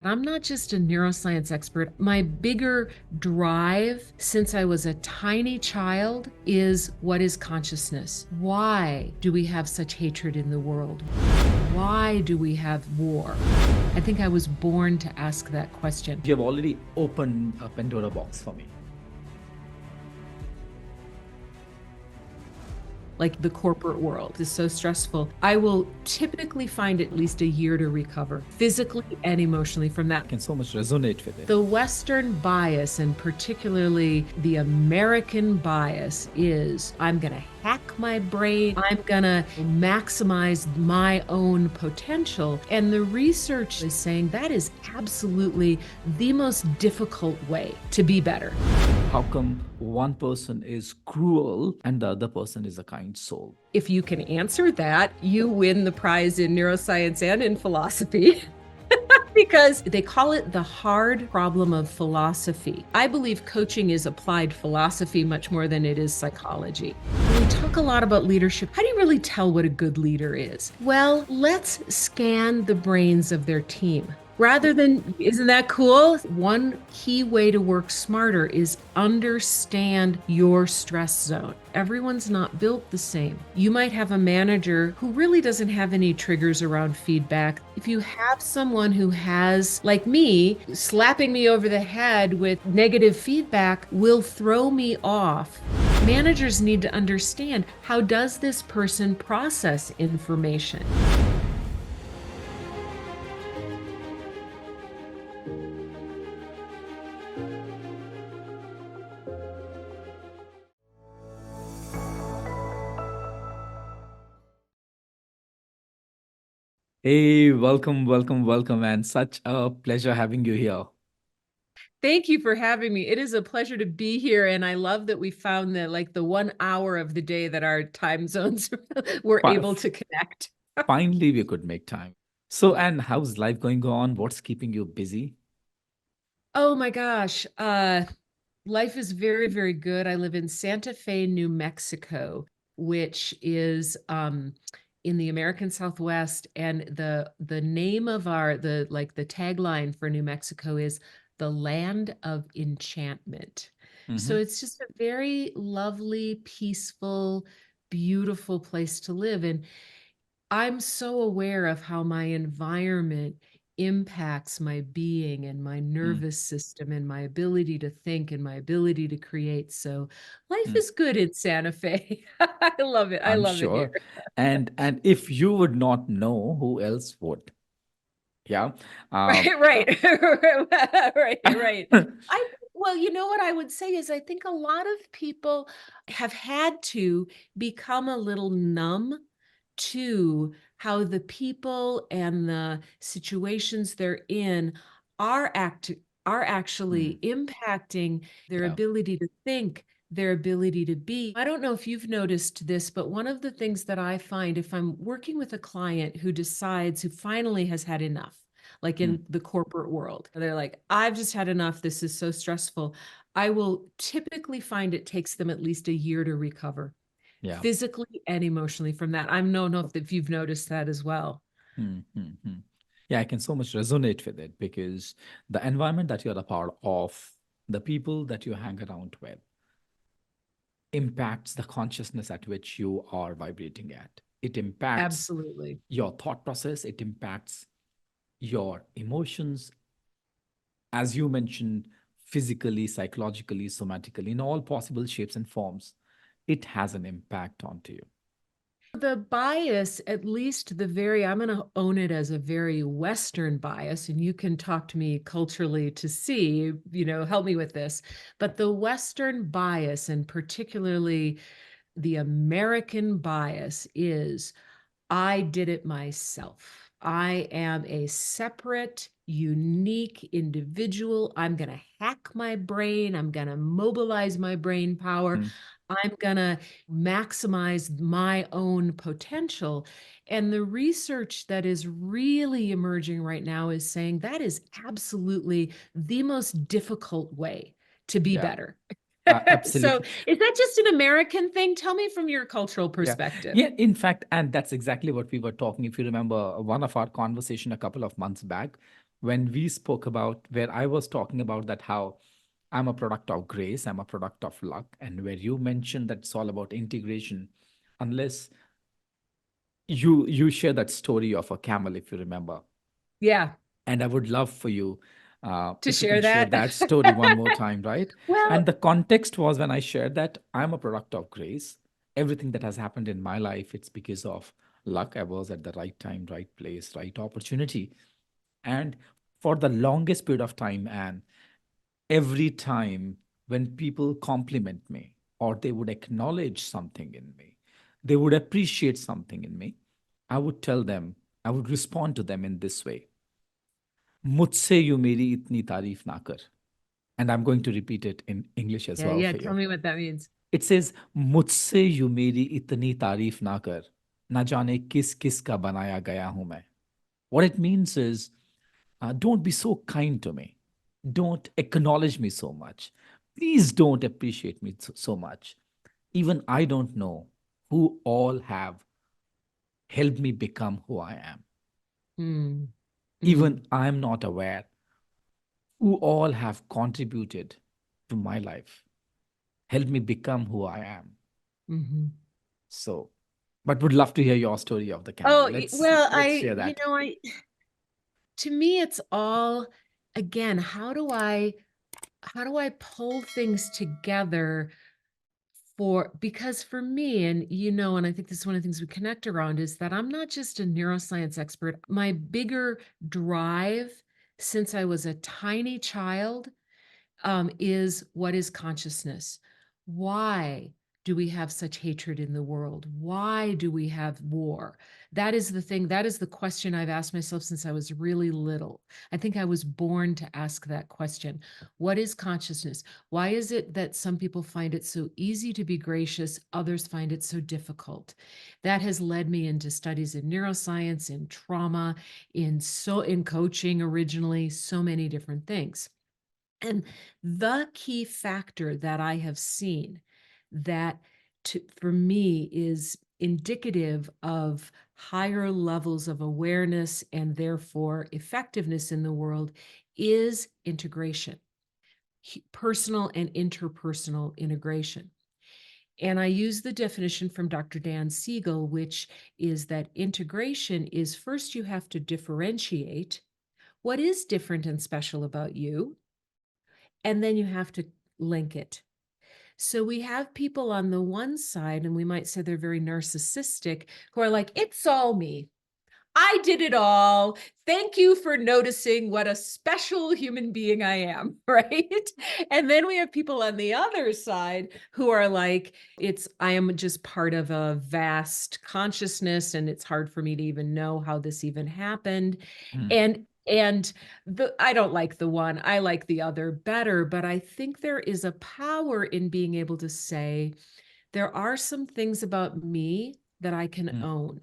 I'm not just a neuroscience expert. My bigger drive since I was a tiny child is what is consciousness? Why do we have such hatred in the world? Why do we have war? I think I was born to ask that question. You have already opened a Pandora box for me. Like the corporate world is so stressful. I will typically find at least a year to recover physically and emotionally from that. I can so much resonate with it. The Western bias, and particularly the American bias, is I'm going to hack my brain. I'm going to maximize my own potential. And the research is saying that is absolutely the most difficult way to be better. How come one person is cruel and the other person is a kind soul? If you can answer that, you win the prize in neuroscience and in philosophy. Because they call it the hard problem of philosophy. I believe coaching is applied philosophy much more than it is psychology. We talk a lot about leadership. How do you really tell what a good leader is? Well, let's scan the brains of their team. Rather than, isn't that cool? One key way to work smarter is understand your stress zone. Everyone's not built the same. You might have a manager who really doesn't have any triggers around feedback. If you have someone who has, like me, slapping me over the head with negative feedback will throw me off. Managers need to understand, how does this person process information? Hey, welcome, and such a pleasure having you here. Thank you for having me. It is a pleasure to be here. And I love that we found the 1 hour of the day that our time zones were able to connect. Finally, we could make time. So, Anne, how's life going on? What's keeping you busy? Oh my gosh. Life is very, very good. I live in Santa Fe, New Mexico, which is in the American Southwest. And the name of the tagline for New Mexico is the land of enchantment. So it's just a very lovely, peaceful, beautiful place to live. And I'm so aware of how my environment impacts my being and my nervous system and my ability to think and my ability to create. So life is good in Santa Fe. I love it. I I'm love it here. sure. And if you would not know, who else would? Yeah. Right. Right. Well, you know what I would say is I think a lot of people have had to become a little numb to how the people and the situations they're in are actually impacting their Yeah. ability to think, their ability to be. I don't know if you've noticed this, but one of the things that I find if I'm working with a client who finally has had enough, like in the corporate world, they're like, I've just had enough. This is so stressful. I will typically find it takes them at least a year to recover Yeah. physically and emotionally from that. I don't know if you've noticed that as well. Yeah, I can so much resonate with it because the environment that you're a part of, the people that you hang around with, impacts the consciousness at which you are vibrating at. It impacts Absolutely. your thought process, it impacts your emotions, as you mentioned, physically, psychologically, somatically, in all possible shapes and forms. It has an impact onto you. The bias, at least I'm going to own it as a very Western bias, and you can talk to me culturally to see, help me with this. But the Western bias, and particularly the American bias, is I did it myself. I am a separate, unique individual. I'm going to hack my brain. I'm going to mobilize my brain power. I'm going to maximize my own potential. And the research that is really emerging right now is saying that is absolutely the most difficult way to be Yeah, better. So absolutely. is that just an American thing? Tell me from your cultural Yeah. perspective. Yeah. In fact, and that's exactly what we were talking. If you remember one of our conversation a couple of months back, when we spoke about where I was talking about that how I'm a product of grace, I'm a product of luck, and where you mentioned that it's all about integration, unless you share that story of a camel, if you remember. Yeah. And I would love for you To if you can share share that. that story one more time, right? And Well, the context was when I shared that I'm a product of grace. Everything that has happened in my life, it's because of luck. I was at the right time, right place, right opportunity. And for the longest period of time, and every time when people compliment me or they would acknowledge something in me, they would appreciate something in me, I would tell them, I would respond to them in this way: मुझसे you मेरी इतनी तारीफ ना कर. And I'm going to repeat it in English as yeah, well yeah. for Tell you. me what that means. It says, मुझसे you मेरी इतनी तारीफ ना कर, ना जाने किस किस का बनाया गया हूं मैं. What it means is, don't be so kind to me. Don't acknowledge me so much. Please don't appreciate me so much. Even I don't know who all have helped me become who I am. Mm, mm, Even I'm not aware who all have contributed to my life, helped me become who I am. hmm. So, but would love to hear your story of the camel. Oh, Let's well, let's share that. to me, it's all, again, how do I pull things together because for me, and and I think this is one of the things we connect around, is that I'm not just a neuroscience expert. My bigger drive since I was a tiny child is what is consciousness? Why do we have such hatred in the world? Why do we have war? That is the thing. That is the question I've asked myself since I was really little. I think I was born to ask that question. What is consciousness? Why is it that some people find it so easy to be gracious, others find it so difficult? That has led me into studies in neuroscience, in trauma, in coaching originally, so many different things. And the key factor that I have seen that for me is indicative of higher levels of awareness and therefore effectiveness in the world is integration, personal and interpersonal integration. And I use the definition from Dr. Dan Siegel, which is that integration is first you have to differentiate what is different and special about you, and then you have to link it. So we have people on the one side, and we might say they're very narcissistic, who are like, it's all me. I did it all. Thank you for noticing what a special human being I am, right? And then we have people on the other side who are like, I am just part of a vast consciousness, and it's hard for me to even know how this even happened. Hmm. And I don't like the one, I like the other better, but I think there is a power in being able to say, there are some things about me that I can Hmm. own,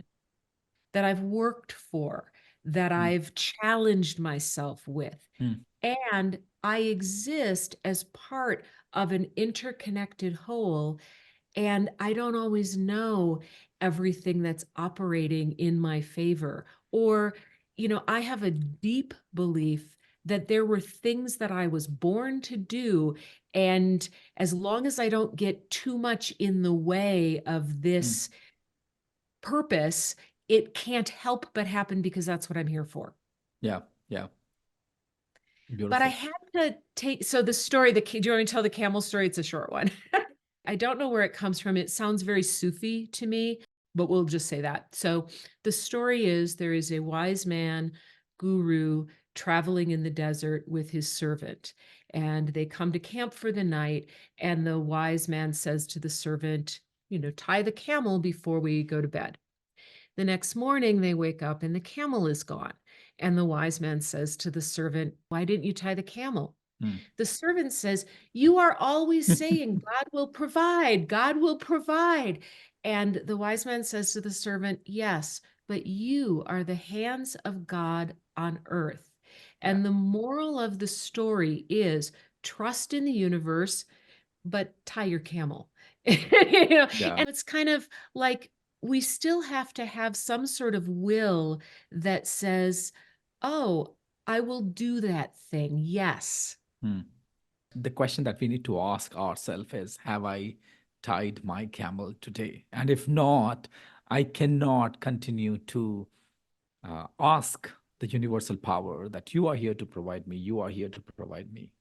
that I've worked for, that Hmm. I've challenged myself with. Hmm. And I exist as part of an interconnected whole. And I don't always know everything that's operating in my favor. Or, I have a deep belief that there were things that I was born to do. And as long as I don't get too much in the way of Hmm. this purpose, it can't help but happen because that's what I'm here for. Yeah, yeah, But I beautiful. had to so the story, do you want me to tell the camel story? It's a short one. I don't know where it comes from. It sounds very Sufi to me, but we'll just say that. So the story is there is a wise man, guru, traveling in the desert with his servant, and they come to camp for the night. And the wise man says to the servant, tie the camel before we go to bed. The next morning, they wake up and the camel is gone. And the wise man says to the servant, why didn't you tie the camel? Hmm. The servant says, you are always saying, God will provide, God will provide. And the wise man says to the servant, yes, but you are the hands of God on earth. Yeah, And the moral of the story is trust in the universe, but tie your camel. yeah. And it's kind of like we still have to have some sort of will that says, oh, I will do that thing. Yes. Hmm. The question that we need to ask ourselves is, have I tied my camel today? And if not, I cannot continue to ask the universal power that you are here to provide me, you are here to provide me.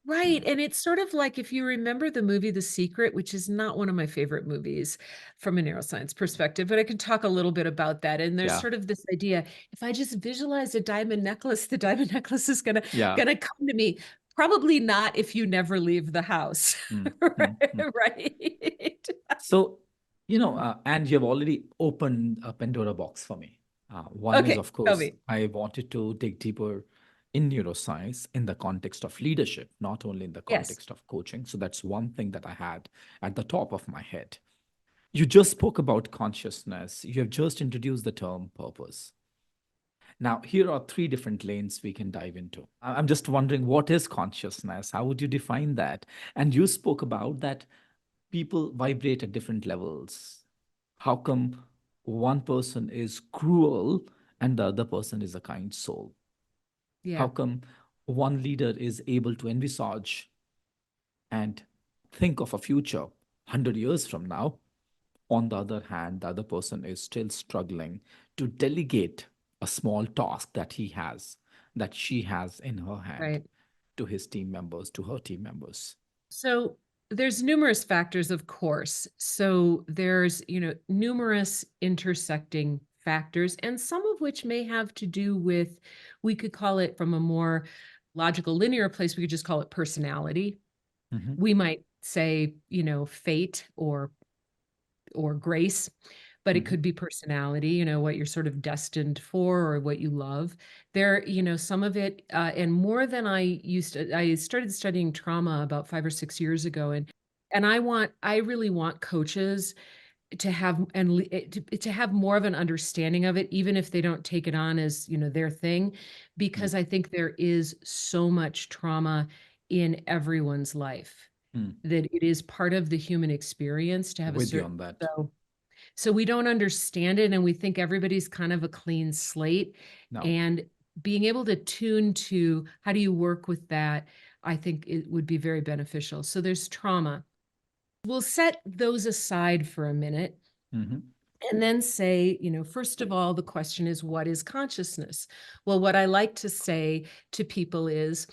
Right. And it's sort of like, if you remember the movie The Secret, which is not one of my favorite movies from a neuroscience perspective, but I can talk a little bit about that. And there's Yeah. sort of this idea, if I just visualize a diamond necklace, the diamond necklace is gonna Yeah. come to me. Probably not if you never leave the house. Mm, mm, mm. Right. So, and you have already opened a Pandora box for me. One is, Okay, of tell course, me. I wanted to dig deeper in neuroscience in the context of leadership, not only in the Yes. context of coaching. So that's one thing that I had at the top of my head. You just spoke about consciousness. You have just introduced the term purpose. Now, here are three different lanes we can dive into. I'm just wondering, what is consciousness? How would you define that? And you spoke about that people vibrate at different levels. How come one person is cruel and the other person is a kind soul? How Yeah. come one leader is able to envisage and think of a future 100 years from now? On the other hand, the other person is still struggling to delegate a small task that he has, that she has in her hand Right. to his team members, to her team members. So there's numerous factors, of course. So there's, numerous intersecting factors, and some of which may have to do with, we could call it from a more logical, linear place, we could just call it personality. Mhm, We might say, fate or grace, but it mhm, could be personality, what you're sort of destined for or what you love. There, some of it, and more than I started studying trauma about 5 or 6 years ago. And I really want coaches to have to have more of an understanding of it, even if they don't take it on as, their thing, mm, because I think there is so much trauma in everyone's life mm. that it is part of the human experience to have a With you certain, on that. so we don't understand it, and we think everybody's kind of a clean slate. No. And being able to tune to how do you work with that, I think it would be very beneficial. So there's trauma. We'll set those aside for a minute Mhm, and then say, first of all, the question is, what is consciousness? Well, what I like to say to people is,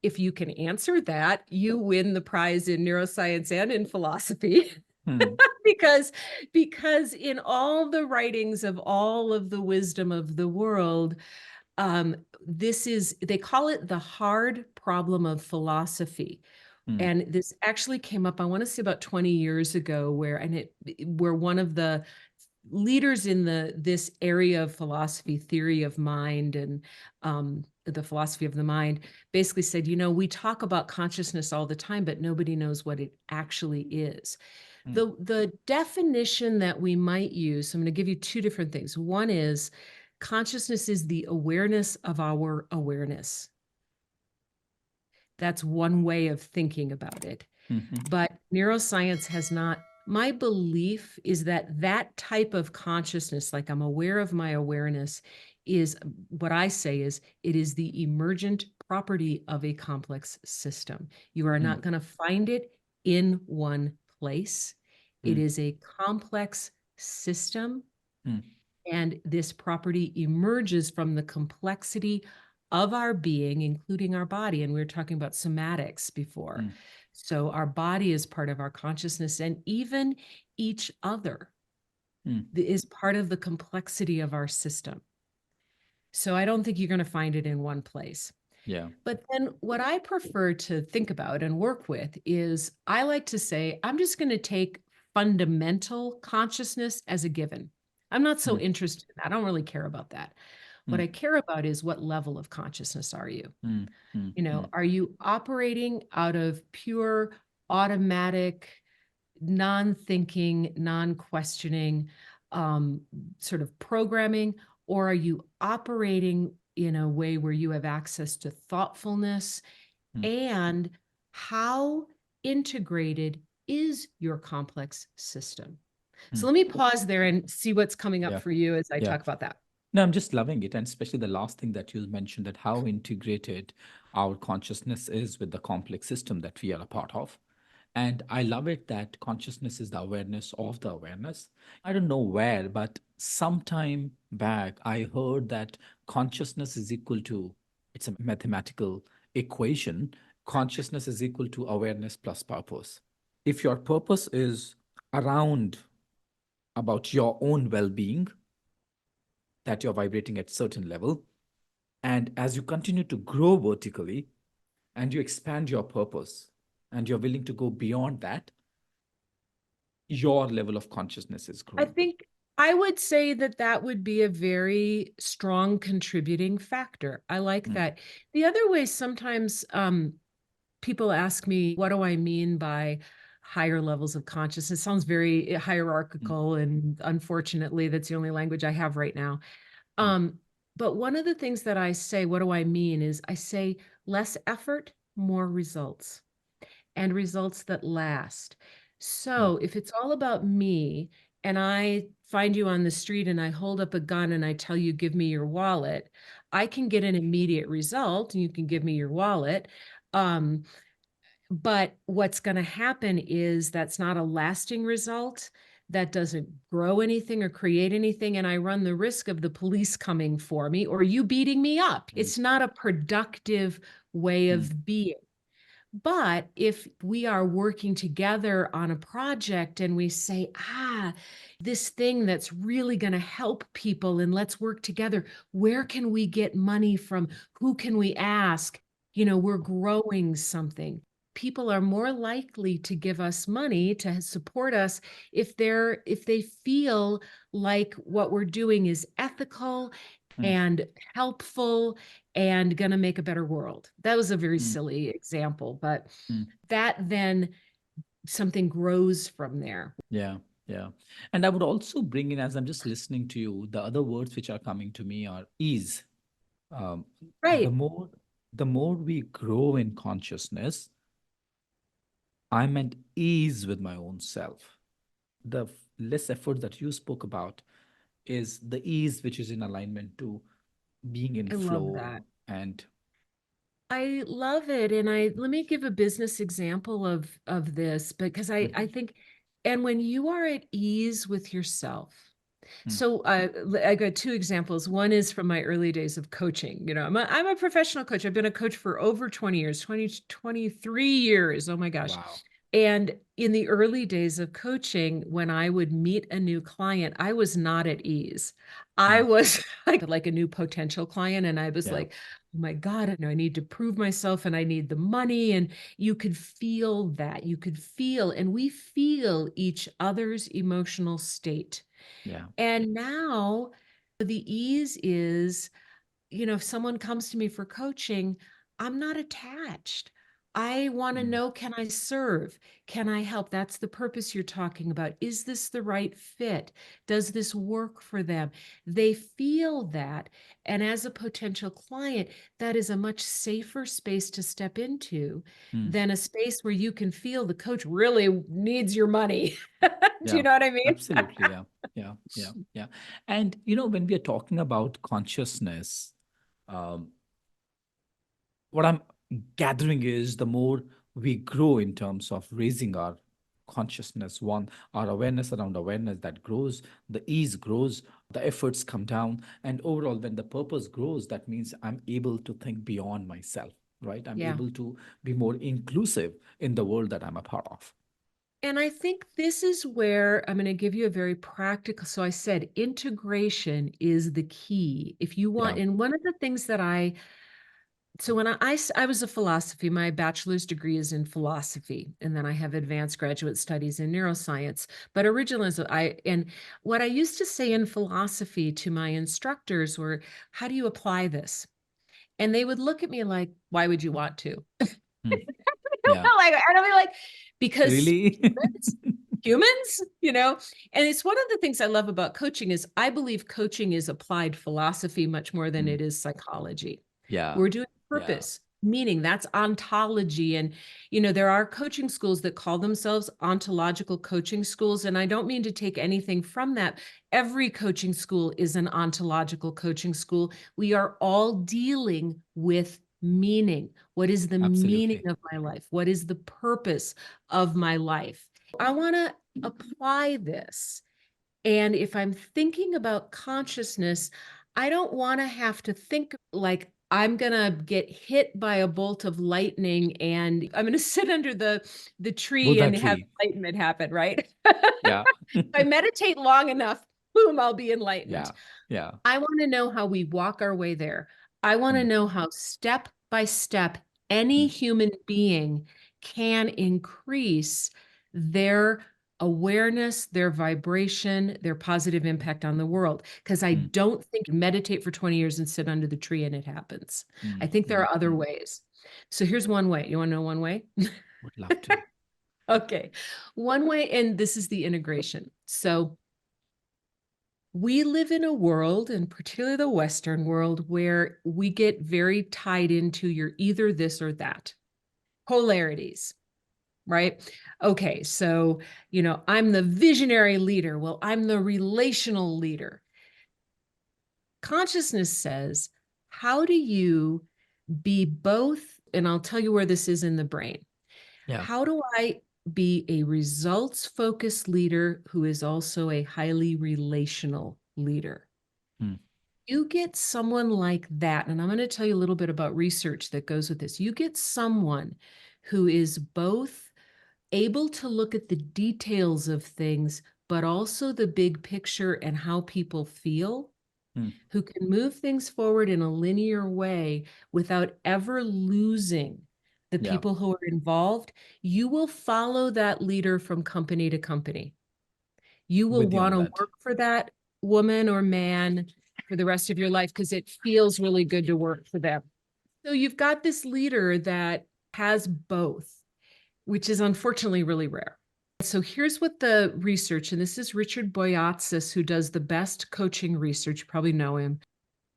if you can answer that, you win the prize in neuroscience and in philosophy. mm, because in all the writings of all of the wisdom of the world, this is, they call it the hard problem of philosophy. mm, And this actually came up, I want to say about 20 years ago, where one of the leaders in this area of philosophy, theory of mind, and the philosophy of the mind, basically said, we talk about consciousness all the time, but nobody knows what it actually is. mm, The definition that we might use, so I'm going to give you two different things. One is, consciousness is the awareness of our awareness. That's one way of thinking about it. mhm, But neuroscience has not. My belief is that that type of consciousness, like I'm aware of my awareness, is what I say is, it is the emergent property of a complex system. You are mm, not going to find it in one place. It mm, is a complex system, mm, and this property emerges from the complexity of our being, including our body. And we were talking about somatics before. mm, So our body is part of our consciousness, and even each other mm. is part of the complexity of our system. So I don't think you're going to find it in one place. Yeah. But then what I prefer to think about and work with is, I like to say, I'm just going to take fundamental consciousness as a given. I'm not so Mm, interested in that. I don't really care about that. What mm, I care about is, what level of consciousness are you? mm, mm, mm, Are you operating out of pure automatic, non-thinking, non-questioning sort of programming, or are you operating in a way where you have access to thoughtfulness? mm, And how integrated is your complex system? So mm. let me pause there and see what's coming up Yeah. for you as I Yeah. talk about that. No, I'm just loving it. And especially the last thing that you mentioned, that how integrated our consciousness is with the complex system that we are a part of. And I love it that consciousness is the awareness of the awareness. I don't know where, but sometime back, I heard that consciousness is equal to, it's a mathematical equation. Consciousness is equal to awareness plus purpose. If your purpose is around about your own well being, that you're vibrating at certain level. And as you continue to grow vertically and you expand your purpose and you're willing to go beyond that, your level of consciousness is I growing. think I would say that that would be a very strong contributing factor. I like that. The other way sometimes people ask me, what do I mean by higher levels of consciousness? It sounds very Mm, hierarchical, and unfortunately, that's the only language I have right now. mm, But one of the things that I say, what do I mean, is I say less effort, more results, and results that last. mm, So if it's all about me and I find you on the street and I hold up a gun and I tell you, give me your wallet, I can get an immediate result and you can give me your wallet. Um, but what's going to happen is that's not a lasting result. That doesn't grow anything or create anything. And I run the risk of the police coming for me or you beating me up. mm, It's not a productive way mm, of being. But if we are working together on a project and we say, this thing that's really going to help people and let's work together, where can we get money from? Who can we ask? We're growing something. People are more likely to give us money to support us if they feel like what we're doing is ethical mm, and helpful and going to make a better world. That was a very mm, silly example, but mm. that then something grows from there. Yeah, yeah. And I would also bring in, as I'm just listening to you, the other words which are coming to me are ease. Um, the Right. more the more we grow in consciousness, I'm at ease with my own self. The less effort that you spoke about is the ease which is in alignment to being in I love that. flow and I love it. And let me give a business example of this because I Mhm, think, and when you are at ease with yourself, mm, so I got two examples. One is from my early days of coaching. I'm a professional coach. I've been a coach for over 20 years, 23 years. Oh my gosh. wow. And in the early days of coaching, when I would meet a new client, I was not at ease. I Mm, was like a new potential client, and I was yeah, like, oh my God, I need to prove myself and I need the money. And you could feel that. You could feel, and we feel each other's emotional state. yeah. And now the ease is, if someone comes to me for coaching, I'm not attached. I want to Mm, know, can I serve? Can I help? That's the purpose you're talking about. Is this the right fit? Does this work for them? They feel that. And as a potential client, that is a much safer space to step into mm, than a space where you can feel the coach really needs your money. Do you yeah, know what I mean? absolutely. Yeah, yeah, yeah, yeah. And when we are talking about consciousness, um, what I'm gathering is the more we grow in terms of raising our consciousness, one, our awareness around awareness that grows, the ease grows, the efforts come down. And overall, when the purpose grows, that means I'm able to think beyond myself, right? I'm Yeah. able to be more inclusive in the world that I'm a part of. And I think this is where I'm going to give you a very practical. So I said integration is the key. If you want, Yeah. and one of the things that so when I was a philosophy, my bachelor's degree is in philosophy, and then I have advanced graduate studies in neuroscience. But originally, and what I used to say in philosophy to my instructors were, how do you apply this? And they would look at me like, why would you want to? Mm, yeah. And I'll be like, because Really? humans. And it's one of the things I love about coaching is I believe coaching is applied philosophy much more than Mm, it is psychology. yeah. We're doing Yeah. purpose. meaning. That's ontology. And, there are coaching schools that call themselves ontological coaching schools. And I don't mean to take anything from that. Every coaching school is an ontological coaching school. We are all dealing with meaning. What is the meaning Absolutely. of my life? What is the purpose of my life? I want to apply this. And if I'm thinking about consciousness, I don't want to have to think like I'm going to get hit by a bolt of lightning and I'm going to sit under the tree Buddha and have tree. enlightenment happen, right? Yeah. If I meditate long enough, boom, I'll be enlightened. Yeah. Yeah. I want to know how we walk our way there. I want to Mm, know how step by step any mm, human being can increase their awareness, their vibration, their positive impact on the world. Because I mm, don't think meditate for 20 years and sit under the tree and it happens. I mm, think there mm, are other mm. ways. So here's one way. You want to know one way? Would love to. Okay. One way, and this is the integration. So we live in a world, and particularly the Western world, where we get very tied into you're either this or that, polarities, right? Okay, so, I'm the visionary leader. Well, I'm the relational leader. Consciousness says, how do you be both? And I'll tell you where this is in the brain. Yeah. How do I be a results focused leader who is also a highly relational leader? Mm, You get someone like that, and I'm going to tell you a little bit about research that goes with this. You get someone who is both able to look at the details of things, but also the big picture and how people feel, mm. who can move things forward in a linear way without ever losing the Yeah. people who are involved. You will follow that leader from company to company. You will With you want on to that. work for that woman or man for the rest of your life because it feels really good to work for them. So you've got this leader that has both, which is unfortunately really rare. So here's what the research, and this is Richard Boyatzis, who does the best coaching research. You probably know him,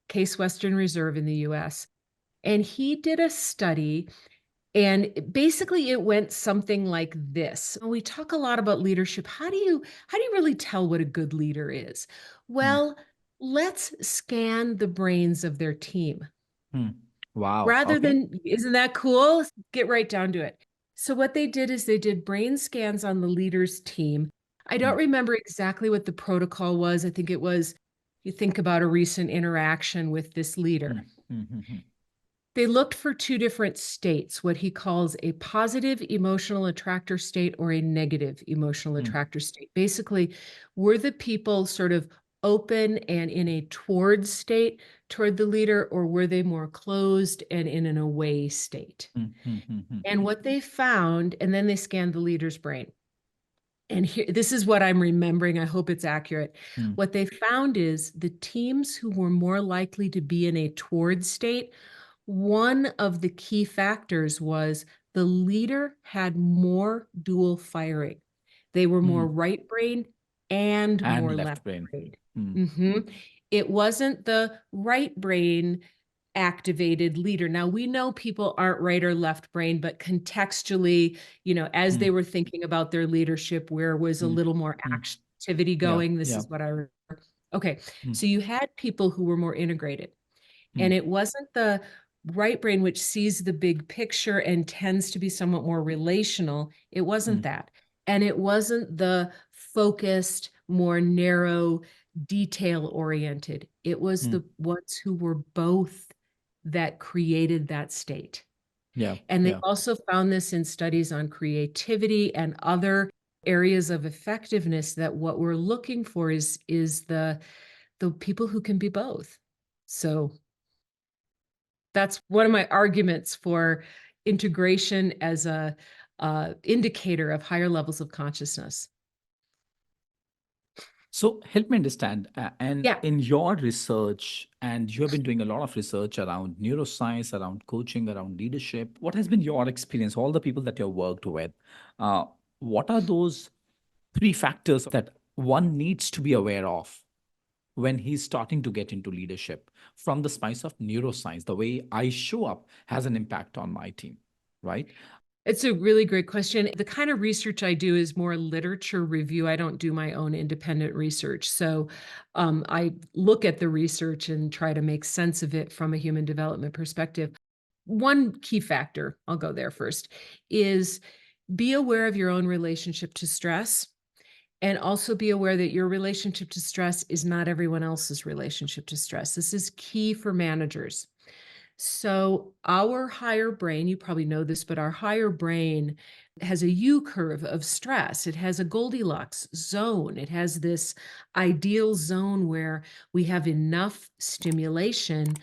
Case Western Reserve in the US. And he did a study, and basically it went something like this. We talk a lot about leadership. How do you really tell what a good leader is? Mm, Well, let's scan the brains of their team. mm. Wow. Rather Okay. than, isn't that cool? Get right down to it. So what they did is they did brain scans on the leader's team. I don't Mm, remember exactly what the protocol was. I think it was, you think about a recent interaction with this leader. mm, mm, mm, mm, They looked for two different states, what he calls a positive emotional attractor state or a negative emotional mm, attractor state. Basically, were the people sort of open and in a toward state toward the leader, or were they more closed and in an away state? mm, mm, mm, mm, And what they found, and then they scanned the leader's brain. And here, this is what I'm remembering. I hope it's accurate. mm, What they found is the teams who were more likely to be in a toward state, one of the key factors was the leader had more dual firing. They were more mm. right brain and And more left left brain. brain. Mm, Mhm. It wasn't the right brain activated leader. Now we know people aren't right or left brain, but contextually, as mm, they were thinking about their leadership, where was a mm, little more mm. activity Yeah. going? This Yeah. is what I remember. Okay, Mm, so you had people who were more integrated. mm, And it wasn't the right brain, which sees the big picture and tends to be somewhat more relational. It wasn't mm, that. And it wasn't the focused, more narrow, detail oriented. It was mm. the ones who were both that created that state. Yeah. And they Yeah. also found this in studies on creativity and other areas of effectiveness, that what we're looking for is the people who can be both. So that's one of my arguments for integration as a indicator of higher levels of consciousness. So help me understand. And Yeah. in your research, and you have been doing a lot of research around neuroscience, around coaching, around leadership. What has been your experience? All the people that you've worked with, uh, what are those three factors that one needs to be aware of when he's starting to get into leadership from the spice of neuroscience? The way I show up has an impact on my team, right? It's a really great question. The kind of research I do is more literature review. I don't do my own independent research. So I look at the research and try to make sense of it from a human development perspective. One key factor, I'll go there first, is be aware of your own relationship to stress, and also be aware that your relationship to stress is not everyone else's relationship to stress. This is key for managers. So our higher brain, you probably know this, but our higher brain has a U curve of stress. It has a Goldilocks zone. It has this ideal zone where we have enough stimulation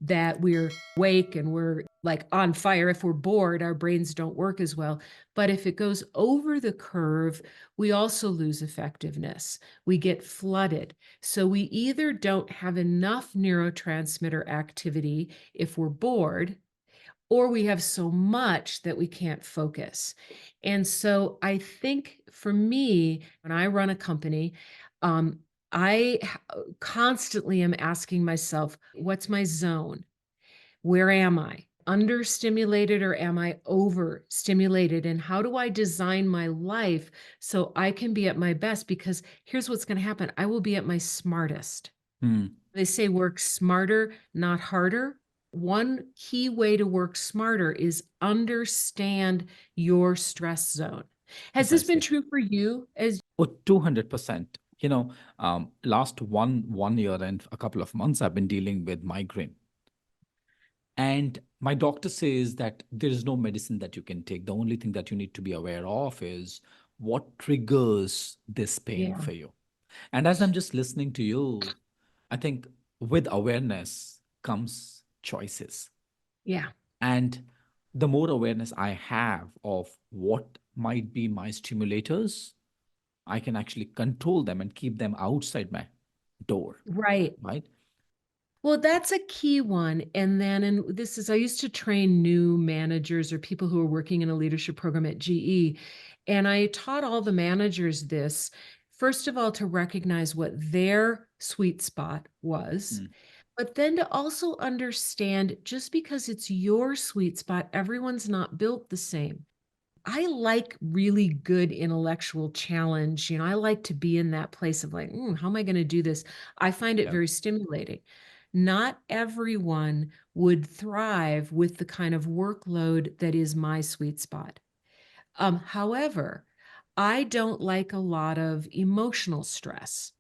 that we're awake and we're like on fire. If we're bored, our brains don't work as well. But if it goes over the curve, we also lose effectiveness. We get flooded. So we either don't have enough neurotransmitter activity if we're bored, or we have so much that we can't focus. And so I think for me, when I run a company, um, constantly am asking myself, what's my zone? Where am I? Understimulated or am I overstimulated? And how do I design my life so I can be at my best? Because here's what's going to happen. I will be at my smartest. Hmm. They say work smarter, not harder. One key way to work smarter is understand your stress zone. Has this been Precisely. true for you as Oh, 200%. Last one year and a couple of months, I've been dealing with migraine. And my doctor says that there is no medicine that you can take. The only thing that you need to be aware of is what triggers this pain yeah, for you. And as I'm just listening to you, I think with awareness comes choices. yeah. And the more awareness I have of what might be my stimulators, I can actually control them and keep them outside my door, Right. right? Well, that's a key one. And then, and this is, I used to train new managers or people who are working in a leadership program at GE. And I taught all the managers this, first of all, to recognize what their sweet spot was, Mm, but then to also understand just because it's your sweet spot, everyone's not built the same. I like really good intellectual challenge. I like to be in that place of like, how am I going to do this? I find it yeah. very stimulating. Not everyone would thrive with the kind of workload that is my sweet spot. However, I don't like a lot of emotional stress.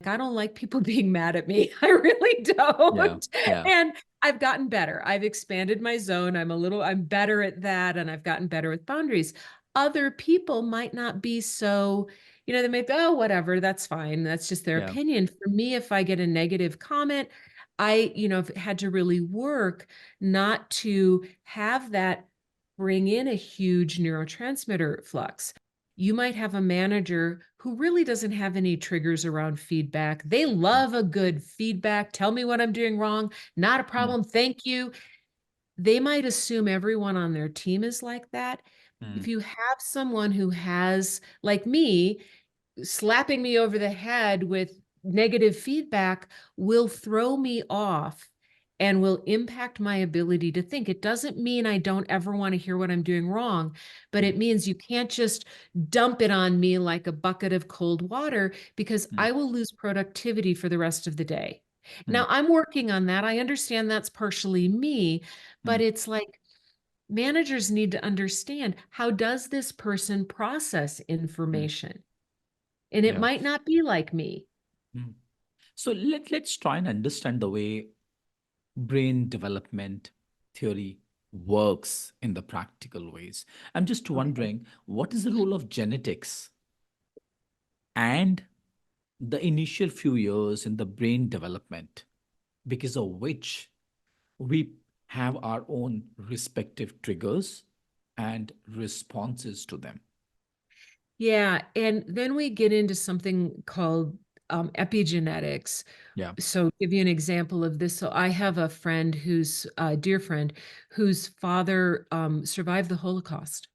I don't like people being mad at me. I really Yeah. don't. Yeah. And I've gotten better. I've expanded my zone. I'm better at that. And I've gotten better with boundaries. Other people might not be so, they may be, oh, whatever, that's fine. That's just their Yeah. opinion. For me, if I get a negative comment, I've had to really work not to have that bring in a huge neurotransmitter flux. You might have a manager who really doesn't have any triggers around feedback. They Mm, love a good feedback. Tell me what I'm doing wrong. Not a mm, problem. Thank you. They might assume everyone on their team is like that. mm, If you have someone who has, like me, slapping me over the head with negative feedback will throw me off and will impact my ability to think. It doesn't mean I don't ever want to hear what I'm doing wrong, but mm, it means you can't just dump it on me like a bucket of cold water because mm, I will lose productivity for the rest of the day. mm, Now, I'm working on that. I understand that's partially me, but mm, it's like managers need to understand, how does this person process mm. information? And it Yeah. might not be like me. Mm. So let's try and understand the way brain development theory works in the practical ways. I'm just Okay. wondering, what is the role of genetics and the initial few years in the brain development, because of which we have our own respective triggers and responses to them? Yeah. And then we get into something called epigenetics. Yeah. So, give you an example of this. So, I have a friend who's a dear friend whose father survived the Holocaust.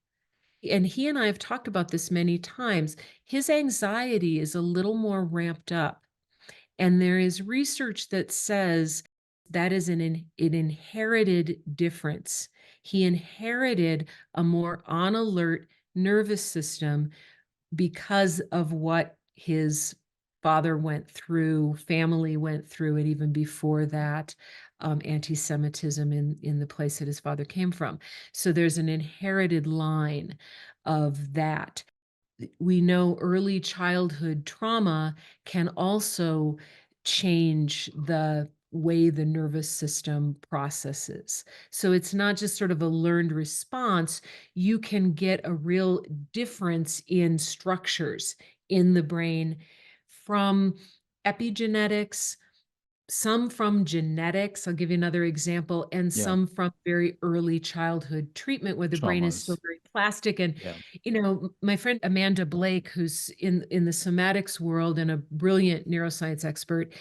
And he and I have talked about this many times. His anxiety is a little more ramped up. And there is research that says that is an inherited difference. He inherited a more on alert nervous system because of what his father went through, family went through, and even before that, anti-Semitism in the place that his father came from. So there's an inherited line of that. We know early childhood trauma can also change the way the nervous system processes. So it's not just sort of a learned response. You can get a real difference in structures in the brain from epigenetics, some from genetics. I'll give you another example, and Yeah. some from very early childhood treatment where the brain is still Traumas. very plastic. And, Yeah. my friend Amanda Blake, who's in the somatics world and a brilliant neuroscience expert,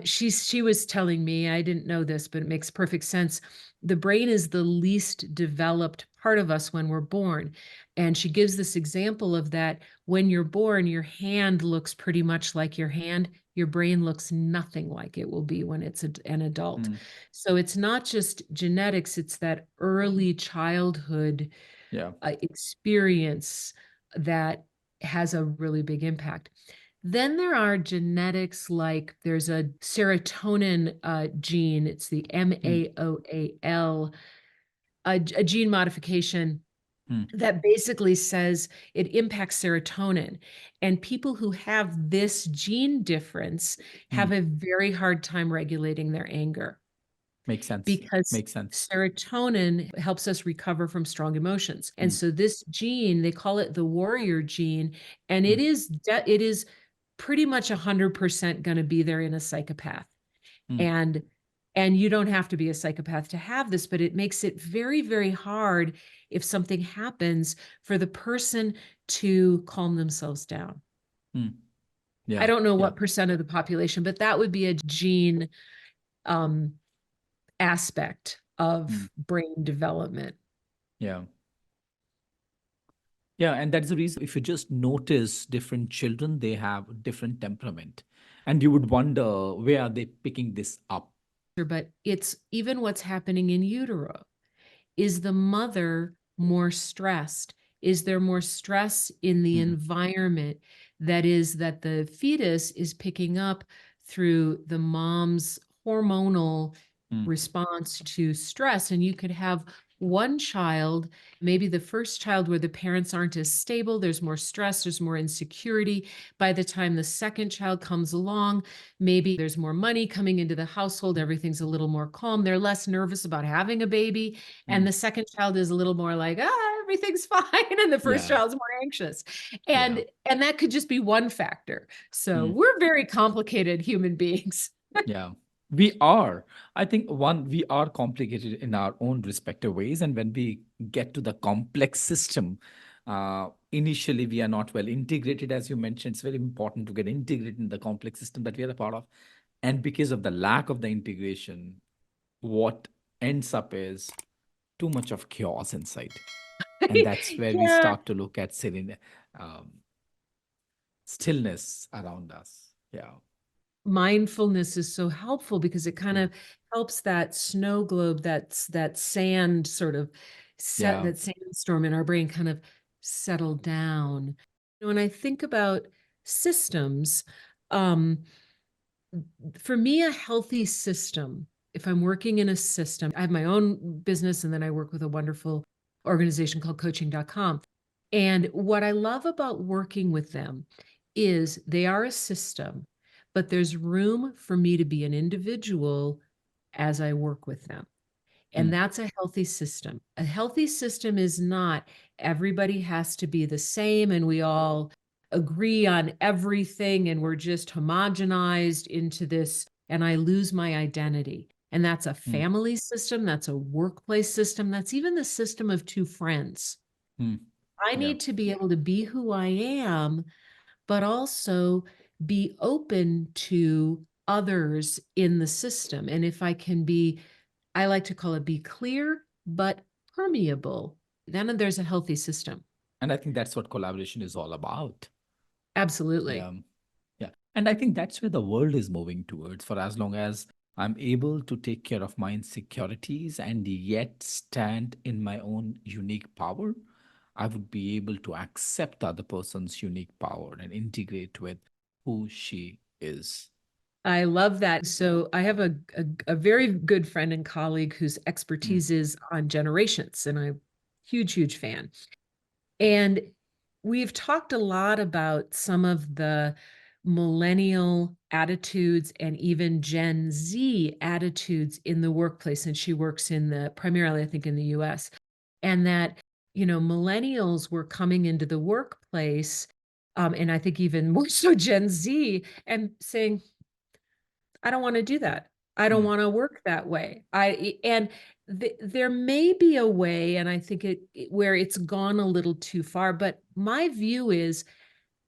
she was telling me, I didn't know this, but it makes perfect sense. The brain is the least developed part of us when we're born. And she gives this example of that. When you're born, your hand looks pretty much like your hand. Your brain looks nothing like it will be when it's an adult. Mm. So it's not just genetics, it's that early childhood Yeah. experience that has a really big impact. Then there are genetics, like there's a serotonin gene, it's the Mm. MAOAL, a gene modification Mm. that basically says it impacts serotonin. And people who have this gene difference have Mm. a very hard time regulating their anger, Makes sense. because Makes sense. serotonin helps us recover from strong emotions. And Mm. so this gene, they call it the warrior gene, and Mm. it is pretty much 100% going to be there in a psychopath. Mm. And you don't have to be a psychopath to have this, but it makes it very, very hard if something happens for the person to calm themselves down. Mm. I Yeah. don't know Yeah. what percent of the population, but that would be a gene um, aspect Mm. of brain development. Yeah. Yeah, and that's the reason if you just notice different children, they have different temperament. And you would wonder, where are they picking this up? But it's even what's happening in utero. Is the mother more stressed? Is there more stress in the Mm. environment that the fetus is picking up through the mom's hormonal Mm. response to stress? And you could have one child, maybe the first child, where the parents aren't as stable, there's more stress, there's more insecurity. By the time the second child comes along, maybe there's more money coming into the household, everything's a little more calm, they're less nervous about having a baby, and Mm. the second child is a little more like, everything's fine, and the first Yeah. child's more anxious. Yeah. And that could just be one factor. So Mm. we're very complicated human beings. Yeah. We are. I think we are complicated in our own respective ways. And when we get to the complex system, initially we are not well integrated, as you mentioned. It's very important to get integrated in the complex system that we are a part of. And because of the lack of the integration, what ends up is too much of chaos inside. And that's where we Yeah, start to look at um, stillness around us. Yeah. mindfulness is so helpful because it kind Mm. of helps that snow globe, that sand sort of Yeah. that sandstorm in our brain kind of settle down. When I think about systems, um, for me, a healthy system, if I'm working in a system, I have my own business and then I work with a wonderful organization called coaching.com. And what I love about working with them is they are a system, but there's room for me to be an individual as I work with them. And Mm. that's a healthy system. A healthy system is not everybody has to be the same and we all agree on everything and we're just homogenized into this and I lose my identity. And that's a Mm. family system, that's a workplace system, that's even the system of two friends. Mm. I Yeah. need to be able to be who I am, but also be open to others in the system. And if I can be, I like to call it, be clear, but permeable, then there's a healthy system. And I think that's what collaboration is all about. Absolutely. Yeah. Yeah. And I think that's where the world is moving towards. For as long as I'm able to take care of my insecurities and yet stand in my own unique power, I would be able to accept the other person's unique power and integrate with who she is. I love that. So I have a very good friend and colleague whose Mm, expertise is on generations, and I'm a huge, huge fan. And we've talked a lot about some of the millennial attitudes and even Gen Z attitudes in the workplace. And she works in primarily, I think, in the US. And that, millennials were coming into the workplace, and I think even more so Gen Z, and saying, I don't want to do that. I don't mm, want to work that way. There may be a way, and I think where it's gone a little too far, but my view is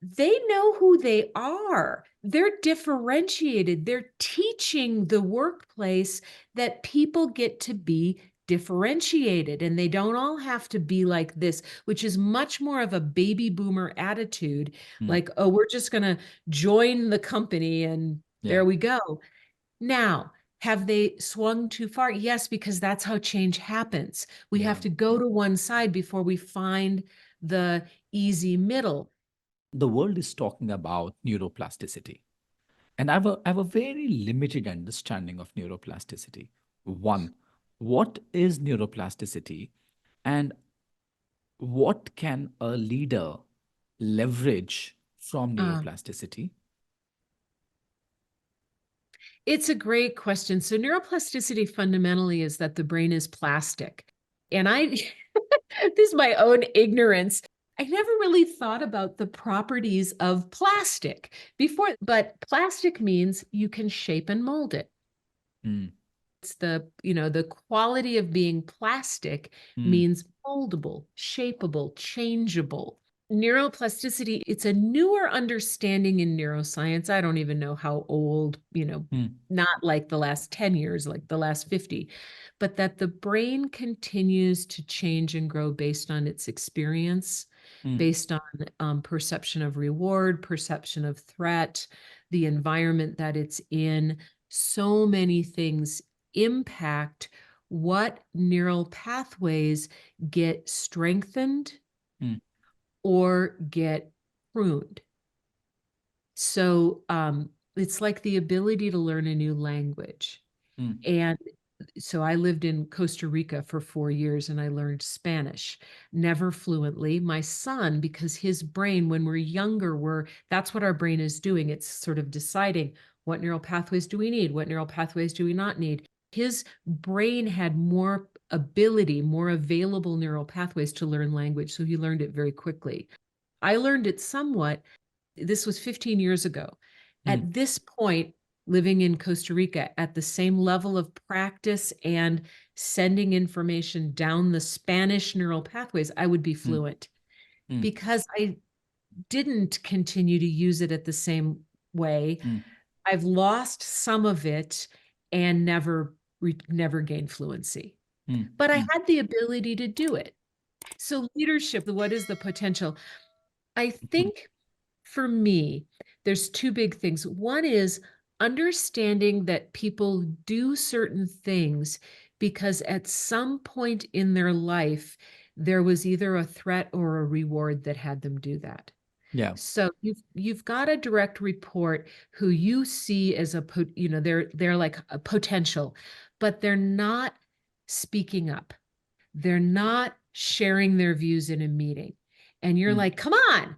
they know who they are. They're differentiated. They're teaching the workplace that people get to be differentiated and they don't all have to be like this, which is much more of a baby boomer attitude. mm. Like, oh, we're just going to join the company and Yeah, there we go. Now, have they swung too far? Yes, because that's how change happens. We have yeah. to go to one side before we find the easy middle. The world is talking about neuroplasticity. And I have a very limited understanding of neuroplasticity. One, what is neuroplasticity? And what can a leader leverage from Uh, neuroplasticity? it's a great question. So neuroplasticity fundamentally is that the brain is plastic. And this is my own ignorance. I never really thought about the properties of plastic before, but plastic means you can shape and mold it. Mm, It's the quality of being plastic mm, means moldable, shapeable, changeable. Neuroplasticity, it's a newer understanding in neuroscience. I don't even know how old, mm, not like the last 10 years, like the last 50, but that the brain continues to change and grow based on its experience, mm, based on perception of reward, perception of threat, the environment that it's in. So many things impact what neural pathways get strengthened mm, or get pruned. So it's like the ability to learn a new language. mm, And so I lived in Costa Rica for 4 years and I learned Spanish, never fluently. My son, because his brain, when we're younger, that's what our brain is doing. It's sort of deciding what neural pathways do we need? What neural pathways do we not need? His brain had more ability, more available neural pathways to learn language. So he learned it very quickly. I learned it somewhat. This was 15 years ago. mm, At this point, living in Costa Rica, at the same level of practice and sending information down the Spanish neural pathways, I would be mm, fluent mm, because I didn't continue to use it at the same way. mm, I've lost some of it and never gained fluency. mm, But I mm, had the ability to do it. So leadership, what is the potential? I mm, think for me, there's two big things. One is understanding that people do certain things because at some point in their life, there was either a threat or a reward that had them do that. yeah. So you've got a direct report who you see as they're like a potential, but they're not speaking up. They're not sharing their views in a meeting. And you're Mm, like, come on,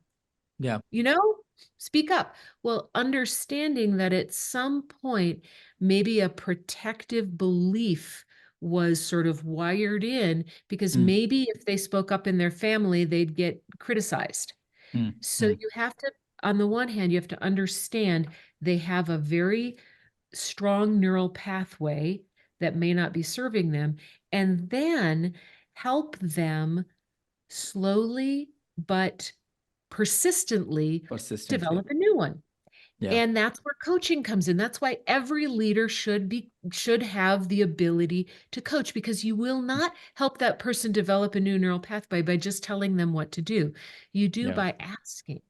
yeah. you know, speak up. Well, understanding that at some point, maybe a protective belief was sort of wired in because Mm, maybe if they spoke up in their family, they'd get criticized. mm, So mm, you have to, on the one hand, you have to understand they have a very strong neural pathway that may not be serving them, and then help them slowly but persistently persistently. develop a new one. Yeah. And that's where coaching comes in. That's why every leader should have the ability to coach, because you will not help that person develop a new neural pathway by just telling them what to do. You do Yeah. by asking,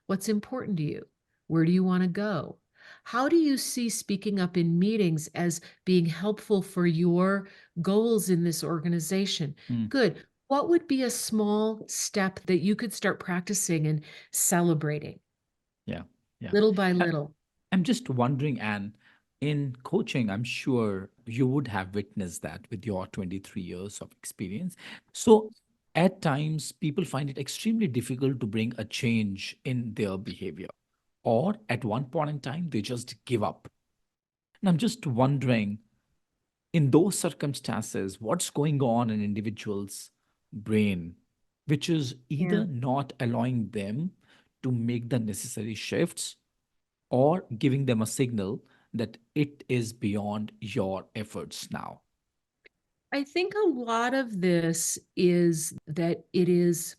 what's important to you? Where do you want to go? How do you see speaking up in meetings as being helpful for your goals in this organization? Mm. Good. What would be a small step that you could start practicing and celebrating Yeah. Yeah. little by I- little? I'm just wondering, Anne, in coaching, I'm sure you would have witnessed that with your 23 years of experience. So at times, people find it extremely difficult to bring a change in their behavior, or at one point in time, they just give up. And I'm just wondering, in those circumstances, what's going on in individuals' brain, which is Yeah. either not allowing them to make the necessary shifts or giving them a signal that it is beyond your efforts now. I think a lot of this is that it is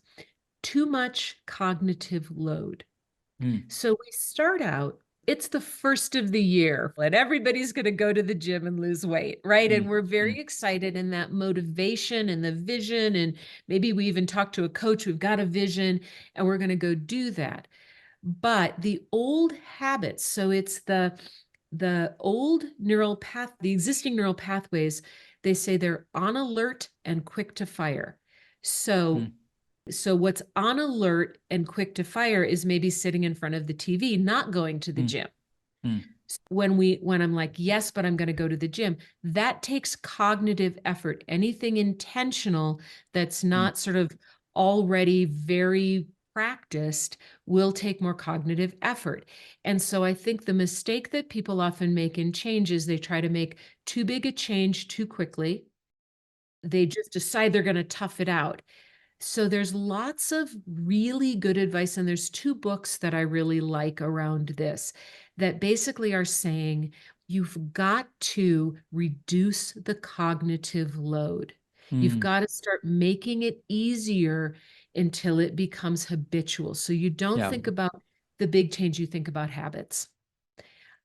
too much cognitive load. Mm, So we start out, it's the first of the year, and everybody's going to go to the gym and lose weight, right? And mm, we're mm, very excited, and that motivation and the vision, and maybe we even talk to a coach, we've got a vision, and we're going to go do that. But the old habits, so it's the old neural path, the existing neural pathways, they say they're on alert and quick to fire. So mm, so what's on alert and quick to fire is maybe sitting in front of the TV, not going to the mm, gym. mm, When I'm like, yes, but I'm going to go to the gym, that takes cognitive effort. Anything intentional that's mm, not sort of already very practiced will take more cognitive effort. And so I think the mistake that people often make in change is they try to make too big a change too quickly. They just decide they're going to tough it out. So there's lots of really good advice, and there's two books that I really like around this that basically are saying you've got to reduce the cognitive load. You've mm. got to start making it easier until it becomes habitual. So you don't Yeah. think about the big change, you think about habits.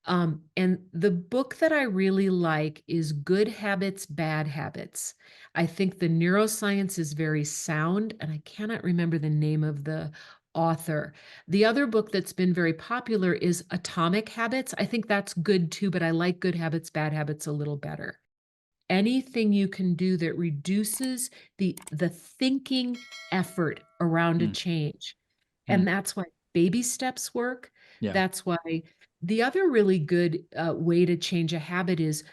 And the book that I really like is Good Habits, Bad Habits. I think the neuroscience is very sound, and I cannot remember the name of the author. The other book that's been very popular is Atomic Habits. I think that's good too, but I like Good Habits, Bad Habits a little better. Anything you can do that reduces the thinking effort around a Mm, change. mm. And that's why baby steps work. Yeah. That's why the other really good way to change a habit is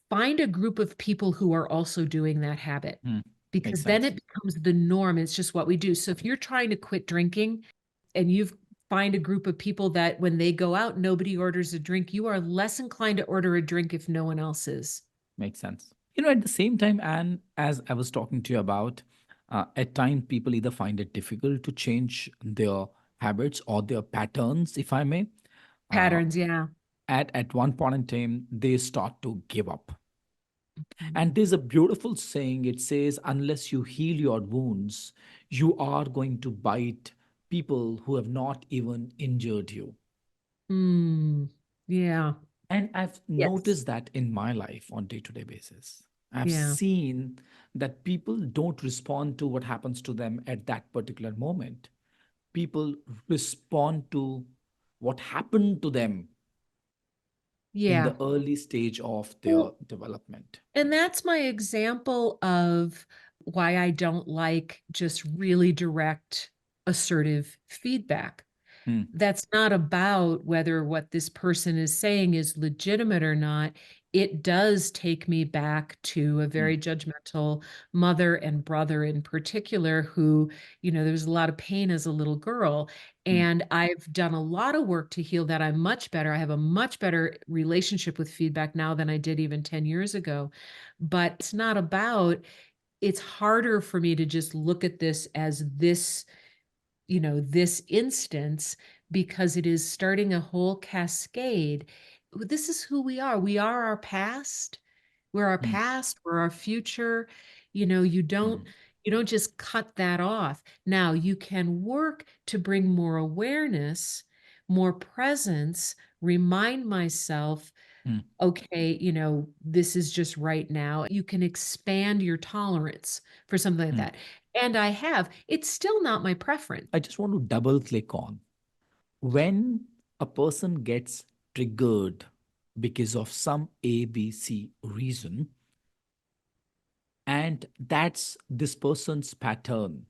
find a group of people who are also doing that habit, Mm. Makes because then sense. it becomes the norm. It's just what we do. So if you're trying to quit drinking and you find a group of people that when they go out, nobody orders a drink, you are less inclined to order a drink if no one else is. Makes sense. At the same time, Anne, as I was talking to you about, at times people either find it difficult to change their habits or their patterns, if I may. Uh, Patterns, yeah. at one point in time, they start to give up. Mm. And there's a beautiful saying. It says, unless you heal your wounds, you are going to bite people who have not even injured you. Mm. Yeah. And I've Yes. noticed that in my life on day-to-day basis. I've Yeah. seen that people don't respond to what happens to them at that particular moment. People respond to what happened to them in Yeah. the early stage of their Well, development. and that's my example of why I don't like just really direct, assertive feedback. Hmm, That's not about whether what this person is saying is legitimate or not. It does take me back to a hmm, very judgmental mother and brother in particular who, there was a lot of pain as a little girl. hmm, And I've done a lot of work to heal that. I'm much better. I have a much better relationship with feedback now than I did even 10 years ago. But it's not about, it's harder for me to just look at this as this instance, because it is starting a whole cascade. This is who we are. We are our past. We're our hmm, past, we're our future. You don't just cut that off. Now you can work to bring more awareness, more presence, remind myself, hmm, okay, this is just right now. You can expand your tolerance for something like hmm. that. And I have. It's still not my preference. I just want to double click on when a person gets triggered because of some ABC reason, and that's this person's pattern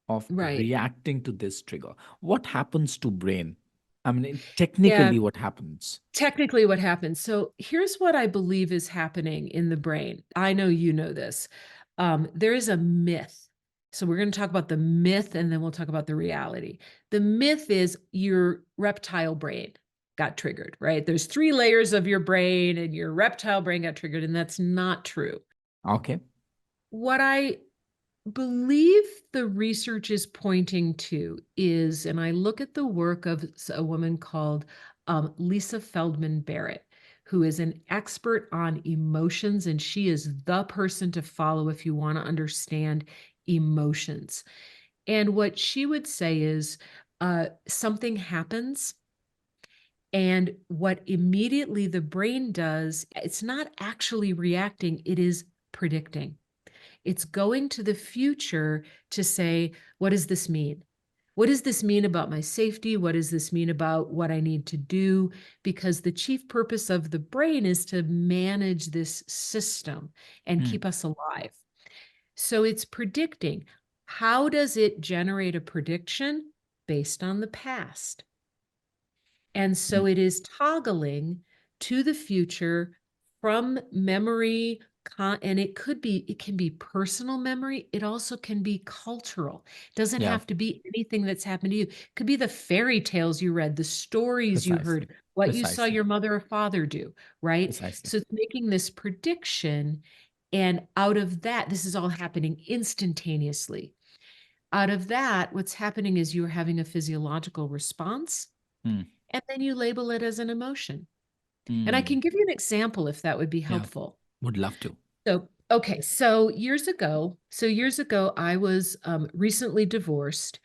of Right. reacting to this trigger. What happens to brain? I mean, Yeah. technically, what happens? Technically, what happens. So here's what I believe is happening in the brain. I know you know this. There is a myth. So we're going to talk about the myth and then we'll talk about the reality. The myth is your reptile brain got triggered, right? There's 3 layers of your brain and your reptile brain got triggered, and that's not true. Okay. What I believe the research is pointing to is, and I look at the work of a woman called Lisa Feldman Barrett, who is an expert on emotions, and she is the person to follow if you want to understand emotions. And what she would say is something happens, and what immediately the brain does, it's not actually reacting, it is predicting. It's going to the future to say, what does this mean? What does this mean about my safety? What does this mean about what I need to do? Because the chief purpose of the brain is to manage this system and Hmm. keep us alive. So it's predicting. How does it generate a prediction? Based on the past. And Hmm. so it is toggling to the future from memory, and it can be personal memory. It also can be cultural. It doesn't Yeah, have to be anything that's happened to you. It could be the fairy tales you read, the stories you precisely. heard, what you saw Precisely. your mother or father do, right? Precisely. So it's making this prediction. And out of that, this is all happening instantaneously. Out of that, what's happening is you're having a physiological response, Hmm. and then you label it as an emotion. And I Hmm. can give you an example if that would be Yeah, helpful. would love to. So, okay, so years ago, I was recently divorced,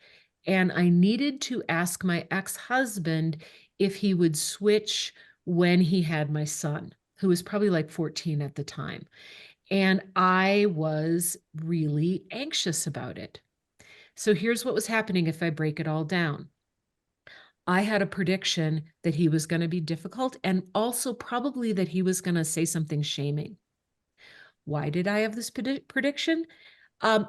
and I needed to ask my ex-husband if he would switch when he had my son, who was probably like 14 at the time. And I was really anxious about it. So here's what was happening if I break it all down. I had a prediction that he was going to be difficult, and also probably that he was going to say something shaming. Why did I have this prediction?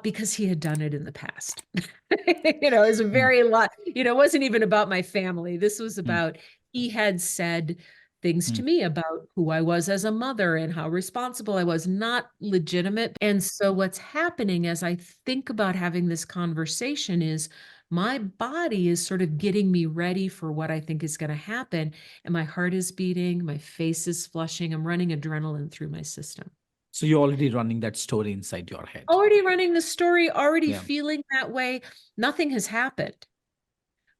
Because he had done it in the past. It was a Hmm. very lot, it wasn't even about my family. This was Hmm. about, he had said things Hmm. to me about who I was as a mother and how responsible I was, not legitimate. And so what's happening as I think about having this conversation is my body is sort of getting me ready for what I think is going to happen. And my heart is beating, my face is flushing, I'm running adrenaline through my system. So you're already running that story inside your head. Already running the story, already Yeah. feeling that way. Nothing has happened,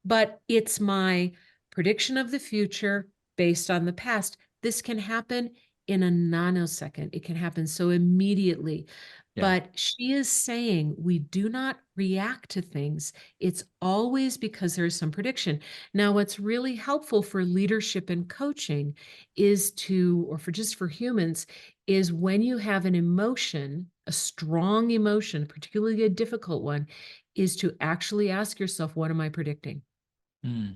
but it's my prediction of the future based on the past. This can happen in a nanosecond. It can happen so immediately. Yeah. But she is saying we do not react to things. It's always because there's some prediction. Now, what's really helpful for leadership and coaching is to, or for just for humans, is when you have an emotion, a strong emotion, particularly a difficult one, is to actually ask yourself, what am I predicting? Hmm.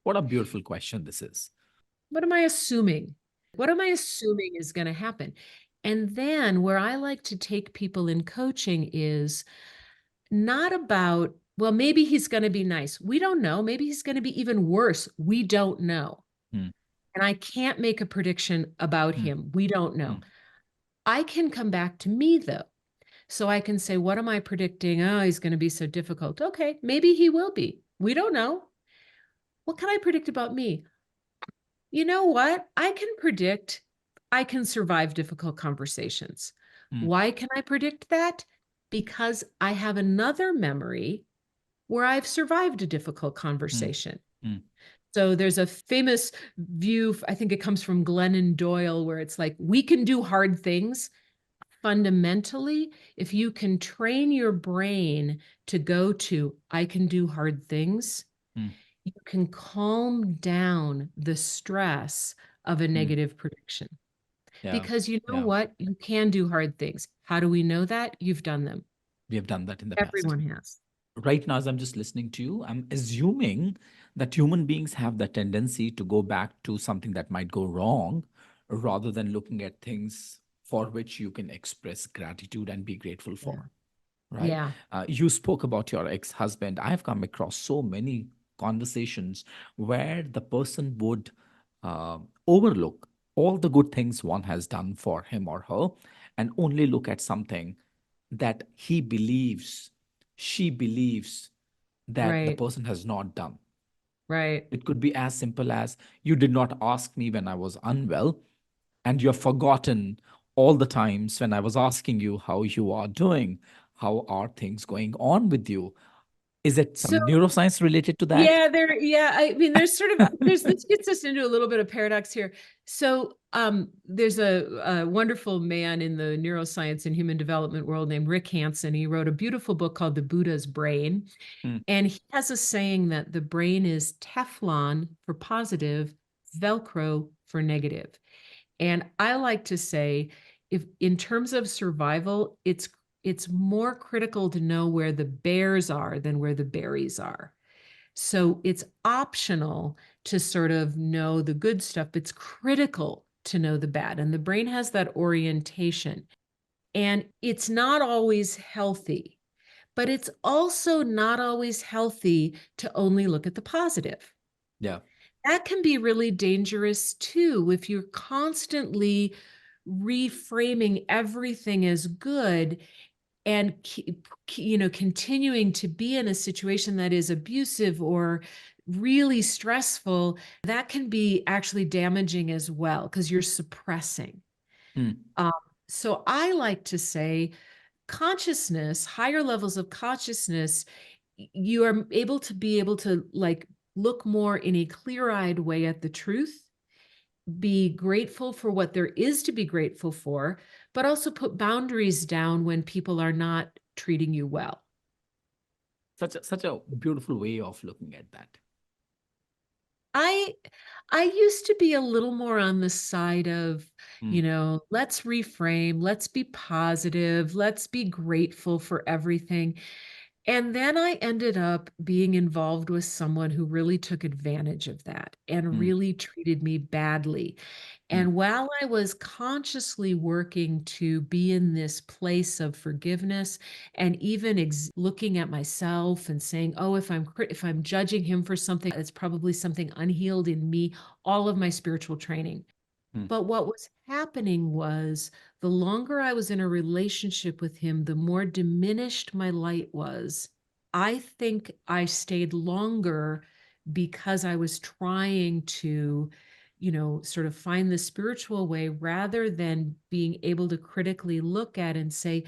What a beautiful question this is. What am I assuming? What am I assuming is going to happen? And then where I like to take people in coaching is not about, well, maybe he's going to be nice. We don't know. Maybe he's going to be even worse. We don't know. Hmm. And I can't make a prediction about Hmm. him. We don't know. Hmm. I can come back to me though. So I can say, what am I predicting? Oh, he's going to be so difficult. Okay, maybe he will be. We don't know. What can I predict about me? You know what? I can predict I can survive difficult conversations. Hmm. Why can I predict that? Because I have another memory where I've survived a difficult Hmm. conversation. Hmm. So there's a famous view, I think it comes from Glennon Doyle, where it's like, we can do hard things. Fundamentally, if you can train your brain to go to, I can do hard things, Hmm. you can calm down the stress of a Hmm. negative prediction. Yeah. Because you know Yeah. what? You can do hard things. How do we know that? You've done them. We have done that in the past. Everyone has. right now, as I'm just listening to you, I'm assuming that human beings have the tendency to go back to something that might go wrong rather than looking at things for which you can express gratitude and be grateful Yeah. for. Right? Yeah. You spoke about your ex-husband. I have come across so many conversations where the person would overlook all the good things one has done for him or her and only look at something that he believes, she believes that the Right. person has not done. Right. It could be as simple as you did not ask me when I was unwell, and you have forgotten all the times when I was asking you how you are doing, how are things going on with you. Is it So some neuroscience related to that? yeah, I mean, there's this gets us into a little bit of paradox here. So there's a wonderful man in the neuroscience and human development world named Rick Hansen. He wrote a beautiful book called The Buddha's Brain. Mm, And he has a saying that the brain is Teflon for positive, Velcro for negative. And I like to say, if in terms of survival, it's more critical to know where the bears are than where the berries are. So it's optional to sort of know the good stuff. It's critical to know the bad. And the brain has that orientation. And it's not always healthy, but it's also not always healthy to only look at the positive. yeah. That can be really dangerous too if you're constantly reframing everything as good and continuing to be in a situation that is abusive or really stressful. That can be actually damaging as well because you're suppressing. Mm, um, so I like to say consciousness, higher levels of consciousness, you are able to like look more in a clear-eyed way at the truth, be grateful for what there is to be grateful for, but also put boundaries down when people are not treating you well. such a beautiful way of looking at that. I I used to be a little more on the side of, Mm, let's reframe, let's be positive, let's be grateful for everything. And then I ended up being involved with someone who really took advantage of that and mm, really treated me badly. mm, And while I was consciously working to be in this place of forgiveness and even looking at myself and saying, "Oh, if I'm judging him for something, it's probably something unhealed in me," all of my spiritual training. mm, But what was happening was the longer I was in a relationship with him, the more diminished my light was. I think I stayed longer because I was trying to, sort of find the spiritual way rather than being able to critically look at and say,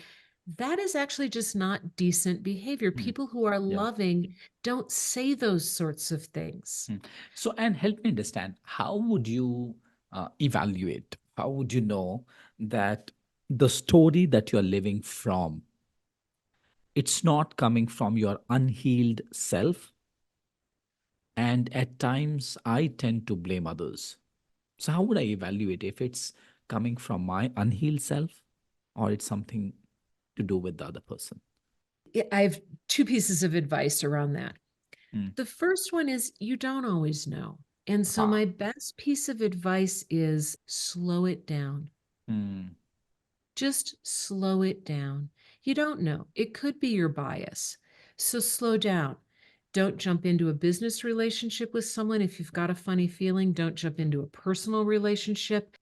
that is actually just not decent behavior. mm. People who are Yeah. loving don't say those sorts of things. Mm. So, and help me understand, how would you evaluate? How would you know that the story that you're living from, it's not coming from your unhealed self? And at times, I tend to blame others. So, how would I evaluate if it's coming from my unhealed self or it's something to do with the other person? I have two pieces of advice around that. Mm. The first one is you don't always know. And so Ah. my best piece of advice is slow it down. Mm. Just slow it down. You don't know. It could be your bias. So slow down. Don't jump into a business relationship with someone if you've got a funny feeling. Don't jump into a personal relationship.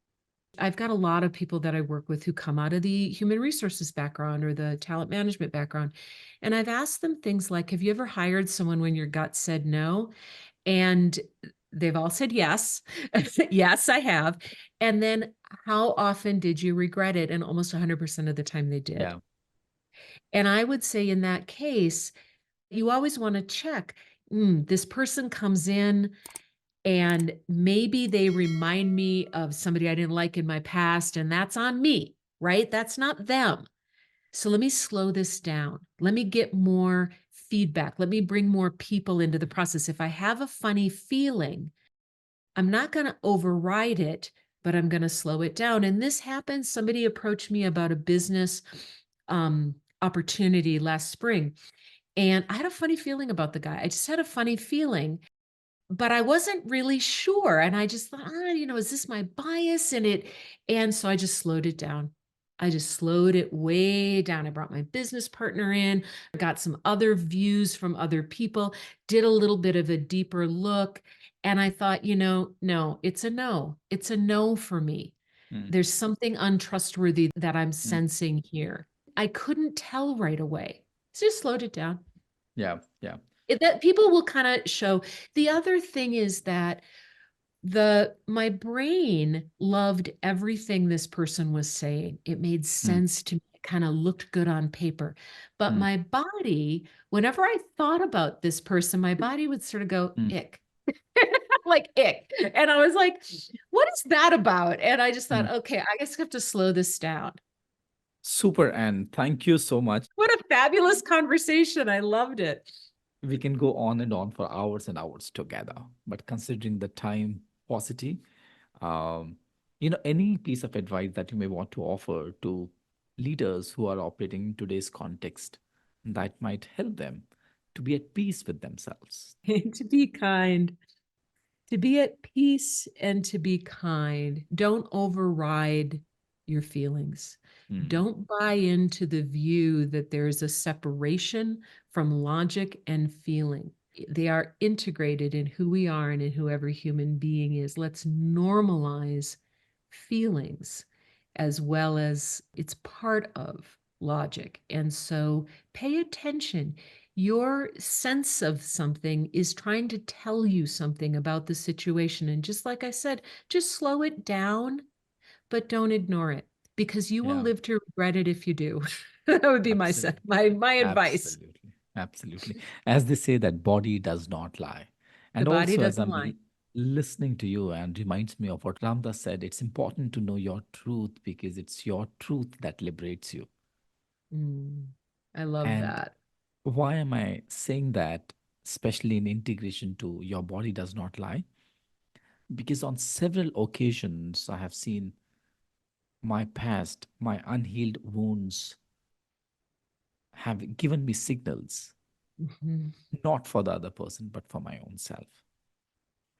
I've got a lot of people that I work with who come out of the human resources background or the talent management background. And I've asked them things like, have you ever hired someone when your gut said no? And they've all said yes. Yes, I have. And then how often did you regret it? And almost 100% of the time they did. Yeah. And I would say in that case, you always want to check, this person comes in and maybe they remind me of somebody I didn't like in my past, and that's on me, right? That's not them. So let me slow this down. Let me get more feedback. Let me bring more people into the process. If I have a funny feeling, I'm not going to override it, but I'm going to slow it down. And this happened. Somebody approached me about a business opportunity last spring. And I had a funny feeling about the guy. I just had a funny feeling, but I wasn't really sure. And I just thought, is this my bias in it? And so I just slowed it down. I just slowed it way down. I brought my business partner in, got some other views from other people, did a little bit of a deeper look. And I thought, no, it's a no. It's a no for me. Mm, There's something untrustworthy that I'm mm. sensing here. I couldn't tell right away. So just slowed it down. Yeah, yeah. That people will kind of show. The other thing is that my brain loved everything this person was saying. It made Mm, sense to me. It kind of looked good on paper. But mm, my body, whenever I thought about this person, my body would sort of go, mm, ick. Like ick. And I was like, what is that about? And I just thought, mm. okay, I guess I have to slow this down. Super, and thank you so much. What a fabulous conversation. I loved it. We can go on and on for hours and hours together, but considering the time paucity, um, any piece of advice that you may want to offer to leaders who are operating in today's context that might help them to be at peace with themselves. To be kind. To be at peace and to be kind. Don't override your feelings. Mm, Don't buy into the view that there's a separation from logic and feeling. They are integrated in who we are and in who every human being is. Let's normalize feelings as well as it's part of logic. And so pay attention. Your sense of something is trying to tell you something about the situation. And just like I said, just slow it down, but don't ignore it because you will yeah, live to regret it if you do. That would be absolutely. my advice. Absolutely. Absolutely. As they say, that body does not lie. The And body also, as doesn't I'm lie. listening to you, and reminds me of what Ramdas said, it's important to know your truth because it's your truth that liberates you. Mm, I love And that. why am I saying that, especially in integration to your body does not lie? Because on several occasions, I have seen my past, my unhealed wounds have given me signals, Mhm. not for the other person, but for my own self.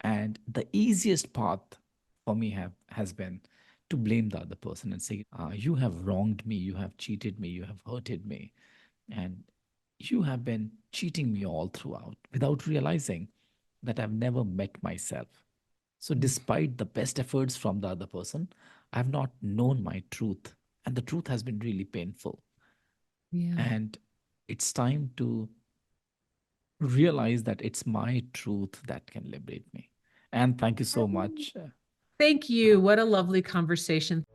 And the easiest path for me has been to blame the other person and say, you have wronged me, you have cheated me, you have hurted me, and you have been cheating me all throughout without realizing that I've never met myself. So, despite the best efforts from the other person, I've not known my truth. And the truth has been really painful. Yeah. And it's time to realize that it's my truth that can liberate me. And thank you so much. Thank you. What a lovely conversation.